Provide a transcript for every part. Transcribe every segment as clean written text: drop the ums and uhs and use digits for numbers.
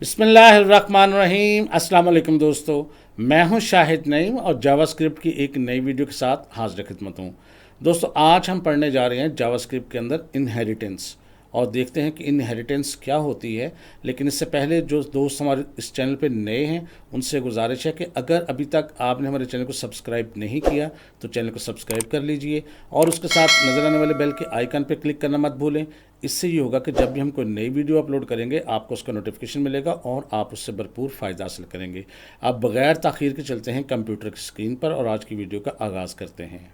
बिस्मिल्लाहिर्रहमानिर्रहीम। अस्सलाम वालेकुम दोस्तों, मैं हूं शाहिद नईम और जावास्क्रिप्ट की एक नई वीडियो के साथ हाजिर खिदमत हूं। दोस्तों, आज हम पढ़ने जा रहे हैं जावास्क्रिप्ट के अंदर इनहेरिटेंस और देखते हैं कि इनहेरिटेंस क्या होती है। लेकिन इससे पहले जो दोस्त हमारे इस चैनल पे नए हैं उनसे गुजारिश है कि अगर अभी तक आपने हमारे चैनल को सब्सक्राइब नहीं किया तो चैनल को सब्सक्राइब कर लीजिए और उसके साथ नज़र आने वाले बेल के आइकन पर क्लिक करना मत भूलें। इससे ये होगा कि जब भी हम कोई नई वीडियो अपलोड करेंगे आपको उसका नोटिफिकेशन मिलेगा और आप उससे भरपूर फ़ायदा हासिल करेंगे। अब बगैर ताख़ीर के चलते हैं कंप्यूटर की स्क्रीन पर और आज की वीडियो का आगाज़ करते हैं।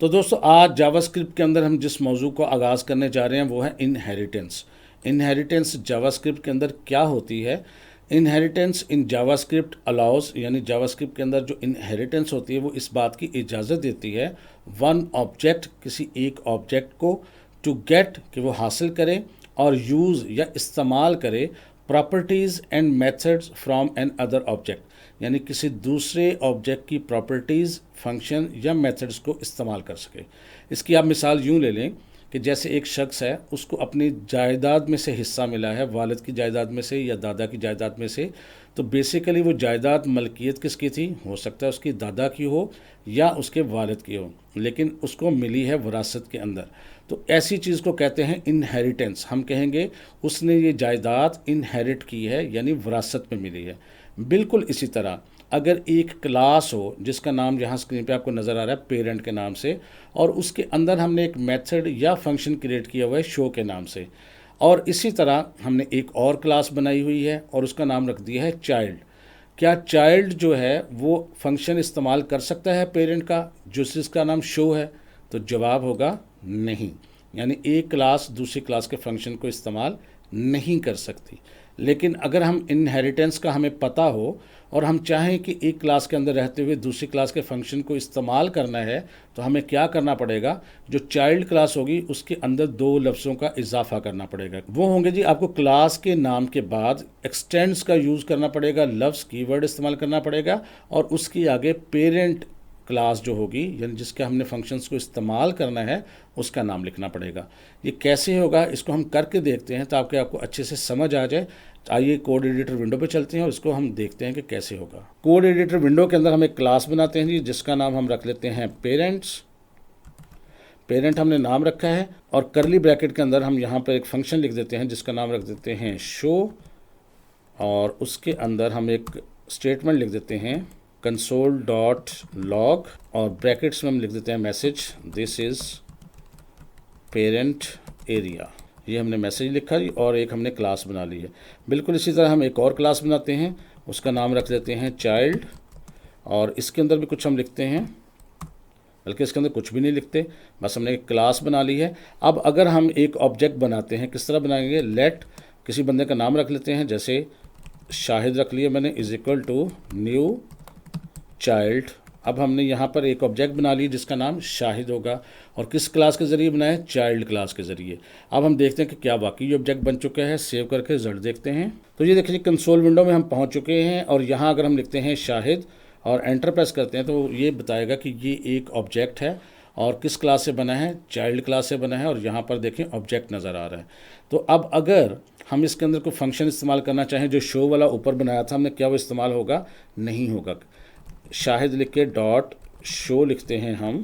तो दोस्तों, आज जावास्क्रिप्ट के अंदर हम जिस मौजू को आगाज़ करने जा रहे हैं वो है इनहेरिटेंस। इनहेरिटेंस जावास्क्रिप्ट के अंदर क्या होती है? इनहेरिटेंस इन जावास्क्रिप्ट अलाउज, यानी जावास्क्रिप्ट के अंदर जो इनहेरिटेंस होती है वो इस बात की इजाज़त देती है वन ऑब्जेक्ट, किसी एक ऑब्जेक्ट को, टू गेट, कि वो हासिल करे, और यूज़ या इस्तेमाल करे properties and methods from an other object, यानी किसी दूसरे ऑब्जेक्ट की प्रॉपर्टीज़, फंक्शन या मेथड्स को इस्तेमाल कर सके। इसकी आप मिसाल यूँ ले लें कि जैसे एक शख्स है, उसको अपनी जायदाद में से हिस्सा मिला है, वालिद की जायदाद में से या दादा की जायदाद में से। तो बेसिकली वो जायदाद मलकियत किसकी थी? हो सकता है उसकी दादा की हो या उसके वालिद की हो, लेकिन उसको मिली है विरासत के अंदर। तो ऐसी चीज़ को कहते हैं इनहेरिटेंस। हम कहेंगे उसने ये जायदाद इनहेरिट की है, यानी विरासत में मिली है। बिल्कुल इसी तरह अगर एक क्लास हो जिसका नाम यहाँ स्क्रीन पे आपको नज़र आ रहा है पेरेंट के नाम से, और उसके अंदर हमने एक मेथड या फंक्शन क्रिएट किया हुआ है शो के नाम से, और इसी तरह हमने एक और क्लास बनाई हुई है और उसका नाम रख दिया है चाइल्ड। क्या चाइल्ड जो है वो फंक्शन इस्तेमाल कर सकता है पेरेंट का जिसका नाम शो है? तो जवाब होगा नहीं, यानी एक क्लास दूसरी क्लास के फंक्शन को इस्तेमाल नहीं कर सकती। लेकिन अगर हम इनहेरिटेंस का हमें पता हो और हम चाहें कि एक क्लास के अंदर रहते हुए दूसरी क्लास के फंक्शन को इस्तेमाल करना है तो हमें क्या करना पड़ेगा? जो चाइल्ड क्लास होगी उसके अंदर दो लफ्ज़ों का इजाफा करना पड़ेगा। वो होंगे जी, आपको क्लास के नाम के बाद एक्सटेंड्स का यूज़ करना पड़ेगा, लफ्ज़ कीवर्ड इस्तेमाल करना पड़ेगा, और उसके आगे पेरेंट क्लास जो होगी, यानी जिसके हमने फंक्शंस को इस्तेमाल करना है, उसका नाम लिखना पड़ेगा। ये कैसे होगा इसको हम करके देखते हैं ताकि आपको अच्छे से समझ आ जाए। आइए कोड एडिटर विंडो पे चलते हैं और इसको हम देखते हैं कि कैसे होगा। कोड एडिटर विंडो के अंदर हम एक क्लास बनाते हैं जी, जिसका नाम हम रख लेते हैं पेरेंट्स। पेरेंट हमने नाम रखा है और करली ब्रैकेट के अंदर हम यहाँ पर एक फंक्शन लिख देते हैं जिसका नाम रख देते हैं शो, और उसके अंदर हम एक स्टेटमेंट लिख देते हैं console.log, और ब्रैकेट्स में हम लिख देते हैं message, this is parent area. ये हमने मैसेज लिखा जी और एक हमने क्लास बना ली है। बिल्कुल इसी तरह हम एक और क्लास बनाते हैं, उसका नाम रख देते हैं चाइल्ड, और इसके अंदर भी कुछ हम लिखते हैं, बल्कि इसके अंदर कुछ भी नहीं लिखते, बस हमने एक क्लास बना ली है। अब अगर हम एक ऑब्जेक्ट बनाते हैं, किस तरह बनाएंगे? लेट किसी बंदे का नाम रख लेते हैं, जैसे शाहिद रख लिया मैंने, is equal to new child. अब हमने यहाँ पर एक ऑब्जेक्ट बना ली जिसका नाम शाहिद होगा, और किस क्लास के ज़रिए बनाया? चाइल्ड क्लास के ज़रिए। अब हम देखते हैं कि क्या वाकई ये ऑब्जेक्ट बन चुका है। सेव करके रिजल्ट देखते हैं। तो ये देखिए कंसोल विंडो में हम पहुँच चुके हैं, और यहाँ अगर हम लिखते हैं शाहिद और एंटर प्रेस करते हैं तो ये बताएगा कि ये एक ऑब्जेक्ट है और किस क्लास से बना है? चाइल्ड क्लास से बना है, और यहाँ पर देखें ऑब्जेक्ट नज़र आ रहा है। तो अब अगर हम इसके अंदर कोई फंक्शन इस्तेमाल करना चाहें, जो शो वाला ऊपर बनाया था हमने, क्या वो इस्तेमाल होगा? नहीं होगा। शाहिद लिख के डॉट शो लिखते हैं हम,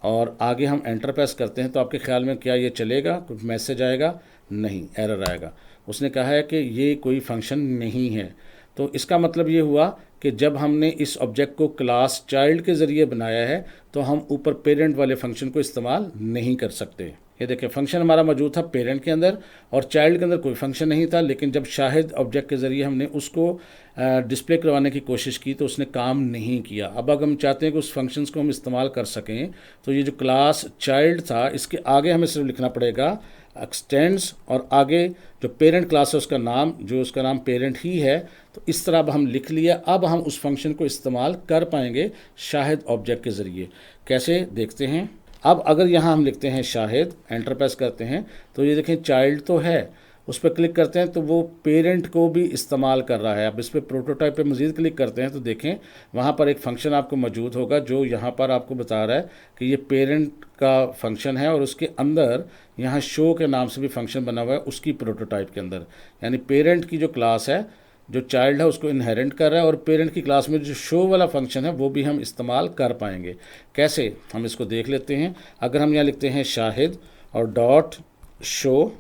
और आगे हम एंटर प्रेस करते हैं तो आपके ख्याल में क्या ये चलेगा? कुछ मैसेज आएगा? नहीं, एरर आएगा। उसने कहा है कि ये कोई फंक्शन नहीं है। तो इसका मतलब ये हुआ कि जब हमने इस ऑब्जेक्ट को क्लास चाइल्ड के ज़रिए बनाया है तो हम ऊपर पेरेंट वाले फंक्शन को इस्तेमाल नहीं कर सकते। ये देखें, फंक्शन हमारा मौजूद था पेरेंट के अंदर और चाइल्ड के अंदर कोई फंक्शन नहीं था, लेकिन जब शाहिद ऑब्जेक्ट के ज़रिए हमने उसको डिस्प्ले करवाने की कोशिश की तो उसने काम नहीं किया। अब अगर हम चाहते हैं कि उस फंक्शंस को हम इस्तेमाल कर सकें तो ये जो क्लास चाइल्ड था इसके आगे हमें सिर्फ लिखना पड़ेगा एक्सटेंड्स, और आगे जो पेरेंट क्लास है उसका नाम, जो उसका नाम पेरेंट ही है। तो इस तरह अब हम लिख लिया। अब हम उस फंक्शन को इस्तेमाल कर पाएंगे शाहिद ऑब्जेक्ट के ज़रिए। कैसे देखते हैं। अब अगर यहाँ हम लिखते हैं शाहिद, एंटर प्रेस करते हैं तो ये देखें चाइल्ड तो है, उस पर क्लिक करते हैं तो वो पेरेंट को भी इस्तेमाल कर रहा है। अब इस पर प्रोटोटाइप पे मज़ीद क्लिक करते हैं तो देखें वहाँ पर एक फंक्शन आपको मौजूद होगा जो यहाँ पर आपको बता रहा है कि ये पेरेंट का फंक्शन है और उसके अंदर यहाँ शो के नाम से भी फंक्शन बना हुआ है उसकी प्रोटोटाइप के अंदर, यानी पेरेंट की जो क्लास है, जो चाइल्ड है उसको इनहेरिट कर रहा है और पेरेंट की क्लास में जो शो वाला फंक्शन है वो भी हम इस्तेमाल कर पाएंगे। कैसे, हम इसको देख लेते हैं। अगर हम यहाँ लिखते हैं शाहिद और डॉट शो,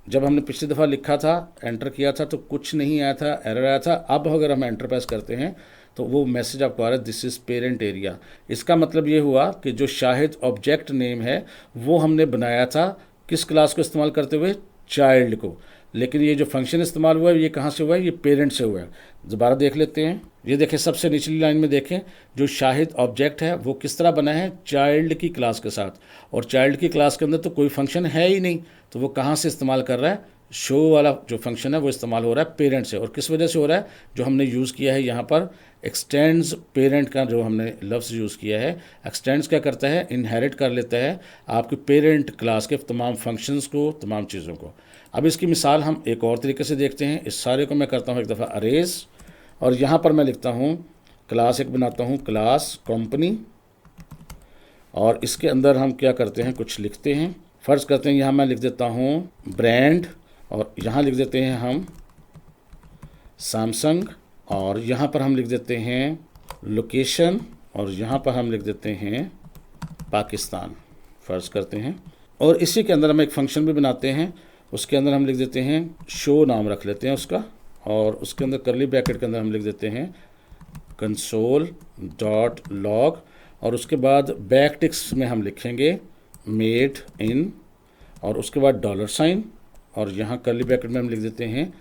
जब हमने पिछली दफ़ा लिखा था, एंटर किया था तो कुछ नहीं आया था, एरर आया था। अब अगर हम एंटर प्रेस करते हैं तो वो मैसेज आपको आ रहा है दिस इज़ पेरेंट एरिया। इसका मतलब ये हुआ कि जो शाहिद ऑब्जेक्ट नेम है वो हमने बनाया था किस क्लास को इस्तेमाल करते हुए, चाइल्ड को, लेकिन ये जो फंक्शन इस्तेमाल हुआ है ये कहाँ से हुआ है, ये पेरेंट से हुआ है। दोबारा देख लेते हैं, ये देखें सबसे निचली लाइन में देखें, जो शाहिद ऑब्जेक्ट है वो किस तरह बना है, चाइल्ड की क्लास के साथ, और चाइल्ड की क्लास के अंदर तो कोई फंक्शन है ही नहीं, तो वो कहाँ से इस्तेमाल कर रहा है, शो वाला जो फंक्शन है वो इस्तेमाल हो रहा है पेरेंट से। और किस वजह से हो रहा है, जो हमने यूज़ किया है यहाँ पर एक्सटेंड्स पेरेंट का जो हमने लफ्ज़ यूज़ किया है, एक्सटेंड्स क्या करता है, इनहेरिट कर लेता है आपके पेरेंट क्लास के तमाम फंक्शंस को, तमाम चीज़ों को। अब इसकी मिसाल हम एक और तरीके से देखते हैं। इस सारे को मैं करता हूँ एक दफ़ा अरेज, और यहाँ पर मैं लिखता हूँ क्लास एक बनाता हूँ, क्लास कंपनी, और इसके अंदर हम क्या करते हैं, कुछ लिखते हैं। फ़र्ज़ करते हैं यहाँ मैं लिख देता हूँ ब्रांड, और यहाँ लिख देते हैं हम सैमसंग, और यहाँ पर हम लिख देते हैं लोकेशन, और यहाँ पर हम लिख देते हैं पाकिस्तान, फ़र्ज़ करते हैं। और इसी के अंदर हम एक फ़ंक्शन भी बनाते हैं, उसके अंदर हम लिख देते हैं शो, नाम रख लेते हैं उसका, और उसके अंदर करली ब्रैकेट के अंदर हम लिख देते हैं कंसोल डॉट लॉग, और उसके बाद बैक टिक्स में हम लिखेंगे मेड इन, और उसके बाद डॉलर साइन, और यहाँ करली ब्रैकेट में हम लिख देते हैं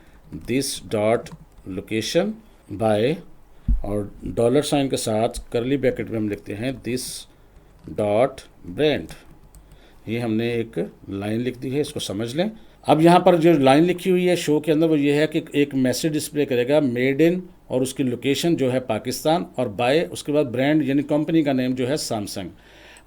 दिस डॉट लोकेशन बाय, और डॉलर साइन के साथ करली ब्रैकेट में हम लिखते हैं दिस डॉट ब्रांड। ये हमने एक लाइन लिख दी है, इसको समझ लें। अब यहाँ पर जो लाइन लिखी हुई है शो के अंदर वो ये है कि एक मैसेज डिस्प्ले करेगा मेड इन, और उसकी लोकेशन जो है पाकिस्तान, और बाय उसके बाद ब्रांड यानी कंपनी का नेम जो है सैमसंग।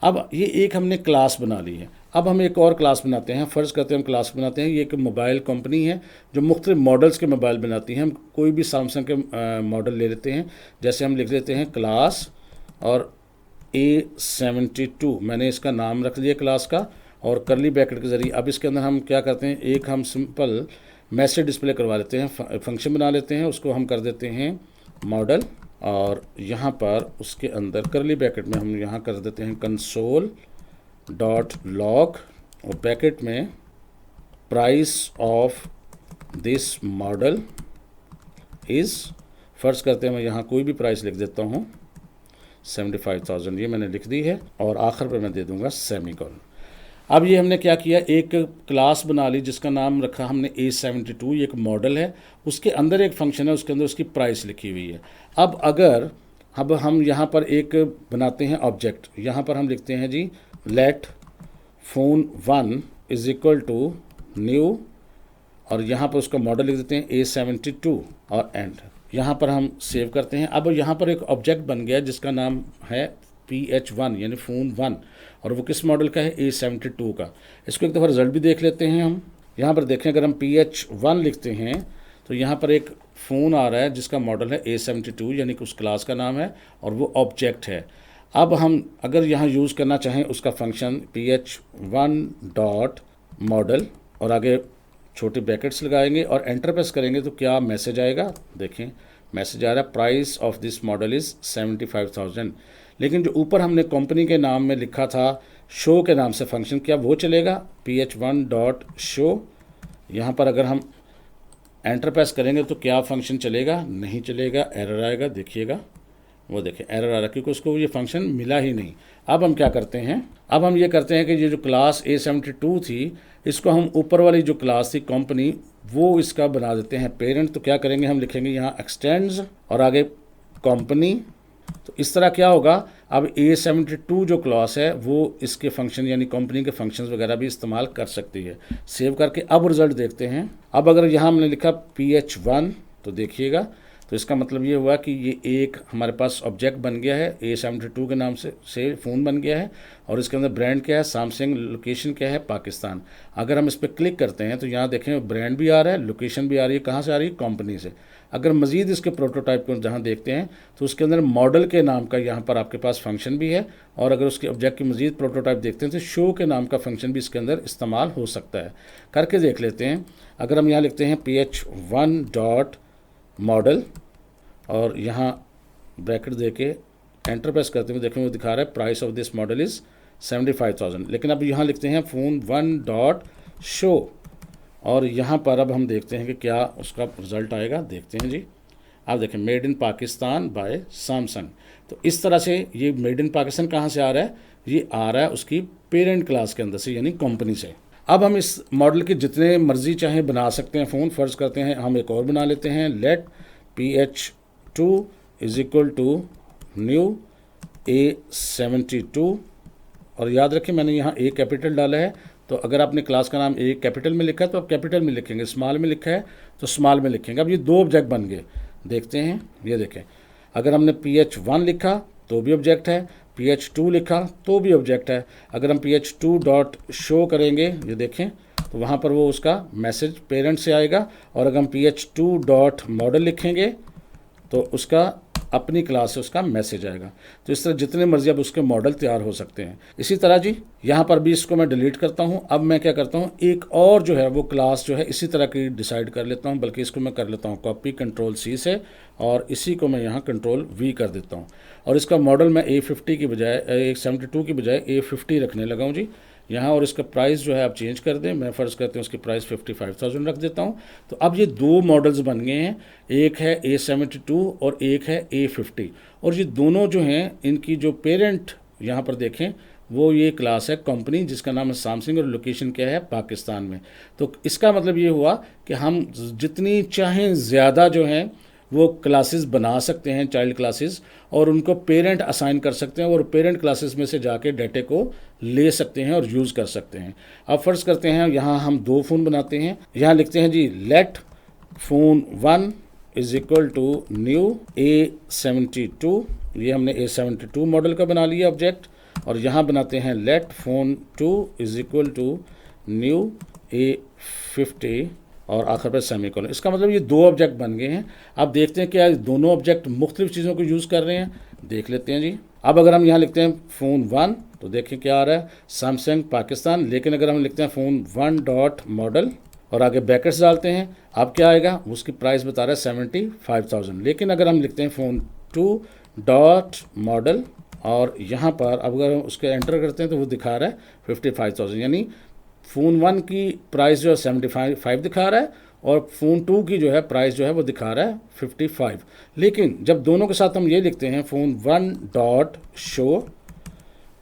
अब ये एक हमने क्लास बना ली है। अब हम एक और क्लास बनाते हैं, फ़र्ज़ करते हैं हम क्लास बनाते हैं, ये एक मोबाइल कंपनी है जो मुख्तलिफ मॉडल्स के मोबाइल बनाती है। हम कोई भी सैमसंग के मॉडल ले लेते हैं, जैसे हम लिख लेते हैं क्लास और A72, मैंने इसका नाम रख लिया क्लास का, और करली ब्रैकेट के ज़रिए अब इसके अंदर हम क्या करते हैं, एक हम सिंपल मैसेज डिस्प्ले करवा लेते हैं, फंक्शन बना लेते हैं, उसको हम कर देते हैं मॉडल, और यहाँ पर उसके अंदर करली ब्रैकेट में हम यहाँ कर देते हैं कंसोल डॉट लॉग, और ब्रैकेट में price of this model is, फ़र्ज़ करते हैं मैं यहाँ कोई भी प्राइस लिख देता हूँ 75,000, ये मैंने लिख दी है, और आखिर पर मैं दे दूँगा सेमीकोलन। अब ये हमने क्या किया, एक क्लास बना ली जिसका नाम रखा हमने A72, ये एक मॉडल है, उसके अंदर एक फंक्शन है, उसके अंदर उसकी प्राइस लिखी हुई है। अब हम यहाँ पर एक बनाते हैं ऑब्जेक्ट, यहाँ पर हम लिखते हैं जी let phone 1 is equal to new, और यहाँ पर उसका मॉडल लिख देते हैं A72 और एंड। यहाँ पर हम सेव करते हैं। अब यहाँ पर एक ऑब्जेक्ट बन गया जिसका नाम है PH1 यानी फ़ोन 1, और वो किस मॉडल का है, A72 का। इसको एक दफ़ा रिज़ल्ट भी देख लेते हैं हम। यहाँ पर देखें, अगर हम PH1 लिखते हैं तो यहाँ पर एक फ़ोन आ रहा है जिसका मॉडल है A72 यानी कि उस क्लास का नाम है, और वो ऑब्जेक्ट है। अब हम अगर यहाँ यूज़ करना चाहें उसका फंक्शन PH1 डॉट मॉडल, और आगे छोटे ब्रैकेट्स लगाएंगे और एंटर प्रेस करेंगे तो क्या मैसेज आएगा, देखें मैसेज आ रहा है price of this model is 75,000। लेकिन जो ऊपर हमने कंपनी के नाम में लिखा था शो के नाम से फंक्शन, क्या वो चलेगा, PH1 डॉट शो। यहाँ पर अगर हम एंटर प्रेस करेंगे तो क्या फंक्शन चलेगा, नहीं चलेगा, एरर आएगा, देखिएगा वो देखें एरर आ रहा है क्योंकि उसको ये फंक्शन मिला ही नहीं। अब हम क्या करते हैं, अब हम ये करते हैं कि ये जो क्लास A72 थी इसको हम ऊपर वाली जो क्लास थी कंपनी वो इसका बना देते हैं पेरेंट। तो क्या करेंगे, हम लिखेंगे यहाँ एक्सटेंड्स और आगे कंपनी। तो इस तरह क्या होगा, अब A72 जो क्लास है वो इसके फंक्शन यानी कंपनी के फंक्शंस वगैरह भी इस्तेमाल कर सकती है। सेव करके अब रिज़ल्ट देखते हैं। अब अगर यहाँ हमने लिखा PH1 तो देखिएगा, तो इसका मतलब ये हुआ कि ये एक हमारे पास ऑब्जेक्ट बन गया है, A72 के नाम से फ़ोन बन गया है, और इसके अंदर ब्रांड क्या है, सैमसंग, लोकेशन क्या है, पाकिस्तान। अगर हम इस पर क्लिक करते हैं तो यहाँ देखें ब्रांड भी आ रहा है, लोकेशन भी आ रही है, कहाँ से आ रही है, कंपनी से। अगर मज़ीद इसके प्रोटोटाइप को जहाँ देखते हैं तो उसके अंदर मॉडल के नाम का यहाँ पर आपके पास फंक्शन भी है, और अगर उसके ऑब्जेक्ट की मज़ीद प्रोटोटाइप देखते हैं तो शो के नाम का फंक्शन भी इसके अंदर इस्तेमाल हो सकता है। करके देख लेते हैं। अगर हम यहाँ लिखते हैं PH1.model और यहाँ ब्रैकेट दे के एंटर प्रेस करते हुए देखें वो दिखा रहा है price of this model is 75,000। लेकिन अब यहाँ लिखते हैं phone1.show और यहाँ पर अब हम देखते हैं कि क्या उसका रिज़ल्ट आएगा। देखते हैं जी। आप देखें made in Pakistan by Samsung. तो इस तरह से ये मेड इन पाकिस्तान कहाँ से आ रहा है, ये आ रहा है उसकी पेरेंट क्लास के अंदर से, यानी कंपनी से। अब हम इस मॉडल के जितने मर्जी चाहे बना सकते हैं फ़ोन। फ़र्ज़ करते हैं हम एक और बना लेते हैं, let PH2 is equal to new A72, और याद रखें मैंने यहाँ A कैपिटल डाला है, तो अगर आपने क्लास का नाम A कैपिटल में लिखा है तो आप कैपिटल में लिखेंगे, स्मॉल में लिखा है तो स्मॉल में लिखेंगे। अब ये दो ऑब्जेक्ट बन गए। देखते हैं, ये देखें, अगर हमने PH1 लिखा तो भी ऑब्जेक्ट है, PH2 लिखा तो भी ऑब्जेक्ट है। अगर हम PH2.show करेंगे, ये देखें, तो वहाँ पर वो उसका मैसेज पेरेंट से आएगा, और अगर हम PH2.model लिखेंगे तो उसका अपनी क्लास से उसका मैसेज आएगा। तो इस तरह जितने मर्जी अब उसके मॉडल तैयार हो सकते हैं। इसी तरह जी यहाँ पर भी इसको मैं डिलीट करता हूँ। अब मैं क्या करता हूँ, एक और जो है वो क्लास जो है इसी तरह की डिसाइड कर लेता हूँ, बल्कि इसको मैं कर लेता हूँ कॉपी Ctrl+C से, और इसी को मैं यहाँ Ctrl+V कर देता हूँ, और इसका मॉडल मैं A50 की बजाय A72 की बजाय A50 रखने लगा हूँ जी यहाँ। और इसका प्राइस जो है आप चेंज कर दें, मैं फ़र्ज़ करते हैं उसकी प्राइस 55,000 रख देता हूँ। तो अब ये दो मॉडल्स बन गए हैं, एक है A72 और एक है A50, और ये दोनों जो हैं इनकी जो पेरेंट यहाँ पर देखें वो ये क्लास है कंपनी, जिसका नाम है सैमसंग, और लोकेशन क्या है, पाकिस्तान में। तो इसका मतलब ये हुआ कि हम जितनी चाहें ज़्यादा जो हैं वो क्लासेस बना सकते हैं, चाइल्ड क्लासेस, और उनको पेरेंट असाइन कर सकते हैं, और पेरेंट क्लासेस में से जाके डाटे को ले सकते हैं और यूज़ कर सकते हैं। अब फ़र्ज़ करते हैं यहाँ हम दो फ़ोन बनाते हैं। यहाँ लिखते हैं जी let phone1 is equal to new A72, ये हमने A72 मॉडल का बना लिया ऑब्जेक्ट, और यहाँ बनाते हैं let phone2 is equal to new A50 और आखिर पर सेमीकोलन। इसका मतलब ये दो ऑब्जेक्ट बन गए हैं। अब देखते हैं क्या दोनों ऑब्जेक्ट मुख्तलिफ चीज़ों को यूज़ कर रहे हैं, देख लेते हैं जी। अब अगर हम यहाँ लिखते हैं phone1 तो देखें क्या आ रहा है, सैमसंग पाकिस्तान। लेकिन अगर हम लिखते हैं phone1.model और आगे ब्रैकेट्स डालते हैं, अब क्या आएगा, उसकी प्राइस बता रहा है 75,000। लेकिन अगर हम लिखते हैं phone2.model और यहाँ पर अब अगर उसके एंटर करते हैं तो वो दिखा रहा है 55,000, यानी phone1 की प्राइस जो है 75 दिखा रहा है, और phone2 की जो है प्राइस जो है वो दिखा रहा है 55। लेकिन जब दोनों के साथ हम ये लिखते हैं phone1.show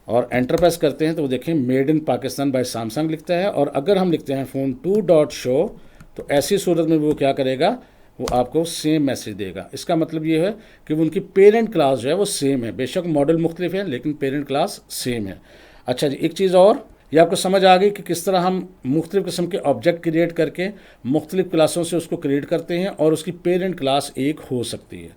और एंटर प्रेस करते हैं तो वो देखें made in Pakistan by Samsung लिखता है। और अगर हम लिखते हैं phone2.show तो ऐसी सूरत में वो क्या करेगा, वो आपको सेम मैसेज देगा। इसका मतलब ये है कि वो उनकी पेरेंट क्लास जो है वो सेम है, बेशक मॉडल मुख्तलिफ है लेकिन पेरेंट क्लास सेम है। अच्छा जी, एक चीज़ और, ये आपको समझ आ गई कि किस तरह हम मुख्तलिफ़ किस्म के ऑब्जेक्ट क्रिएट करके मुख्तलिफ़ क्लासों से उसको क्रिएट करते हैं, और उसकी पेरेंट क्लास एक हो सकती है।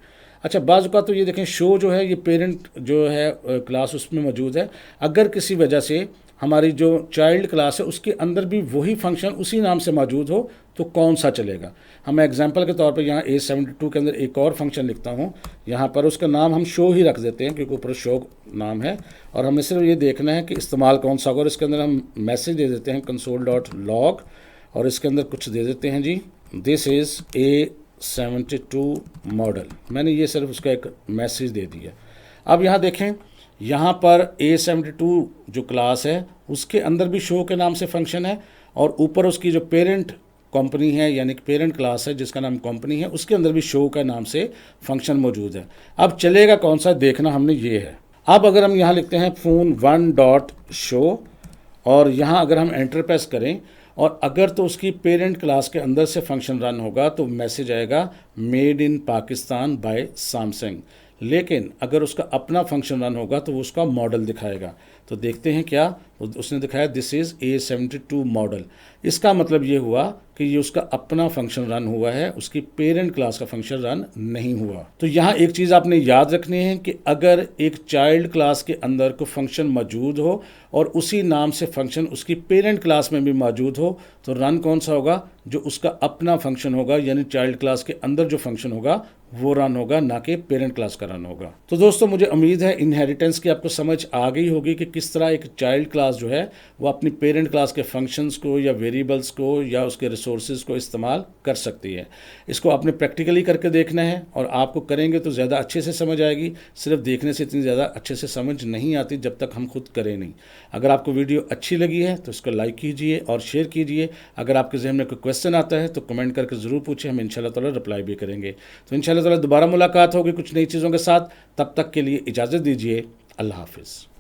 अच्छा, बाज़ का तो ये देखें शो जो है ये पेरेंट जो है क्लास उसमें मौजूद है। अगर किसी वजह से हमारी जो चाइल्ड क्लास है उसके अंदर भी वही फंक्शन उसी नाम से मौजूद हो तो कौन सा चलेगा। हम एग्जांपल के तौर पे यहाँ A72 के अंदर एक और फंक्शन लिखता हूँ, यहाँ पर उसका नाम हम शो ही रख देते हैं क्योंकि ऊपर शो नाम है, और हमें सिर्फ ये देखना है कि इस्तेमाल कौन सा होगा। और इसके अंदर हम मैसेज दे देते हैं console.log, और इसके अंदर कुछ दे देते हैं जी दिस इज़ A72 मॉडल। मैंने ये सिर्फ उसका एक मैसेज दे दिया। अब यहाँ देखें, यहाँ पर A72 जो क्लास है उसके अंदर भी शो के नाम से फंक्शन है, और ऊपर उसकी जो पेरेंट कंपनी है यानी कि पेरेंट क्लास है जिसका नाम कंपनी है उसके अंदर भी शो का नाम से फंक्शन मौजूद है। अब चलेगा कौन सा देखना हमने ये है। अब अगर हम यहाँ लिखते हैं phone1.show और यहाँ अगर हम एंटर प्रेस करें, और अगर तो उसकी पेरेंट क्लास के अंदर से फंक्शन रन होगा तो मैसेज आएगा made in Pakistan by Samsung, लेकिन अगर उसका अपना फंक्शन रन होगा तो वो उसका मॉडल दिखाएगा। तो देखते हैं क्या उसने दिखाया, दिस इज़ A72 मॉडल। इसका मतलब ये हुआ कि ये उसका अपना फंक्शन रन हुआ है, उसकी पेरेंट क्लास का फंक्शन रन नहीं हुआ। तो यहाँ एक चीज़ आपने याद रखनी है कि अगर एक चाइल्ड क्लास के अंदर कोई फंक्शन मौजूद हो और उसी नाम से फंक्शन उसकी पेरेंट क्लास में भी मौजूद हो, तो रन कौन सा होगा, जो उसका अपना फंक्शन होगा, यानी चाइल्ड क्लास के अंदर जो फंक्शन होगा वो रन होगा, ना कि पेरेंट क्लास का रन होगा। तो दोस्तों मुझे उम्मीद है इनहेरिटेंस की आपको समझ आ गई होगी कि किस तरह एक चाइल्ड क्लास जो है वो अपनी पेरेंट क्लास के फंक्शंस को या वेरिएबल्स को या उसके रिसोर्सेज को इस्तेमाल कर सकती है। इसको आपने प्रैक्टिकली करके देखना है और आपको करेंगे तो ज़्यादा अच्छे से समझ आएगी। सिर्फ देखने से इतनी ज़्यादा अच्छे से समझ नहीं आती जब तक हम खुद करें नहीं। अगर आपको वीडियो अच्छी लगी है तो इसको लाइक कीजिए और शेयर कीजिए। अगर आपके जहन में कोई क्वेश्चन आता है तो कमेंट करके ज़रूर पूछें, हम इंशाल्लाह ताला रिप्लाई भी करेंगे। तो इंशाल्लाह ताला दोबारा मुलाकात होगी कुछ नई चीज़ों के साथ। तब तक के लिए इजाज़त दीजिए। अल्लाह हाफिज़।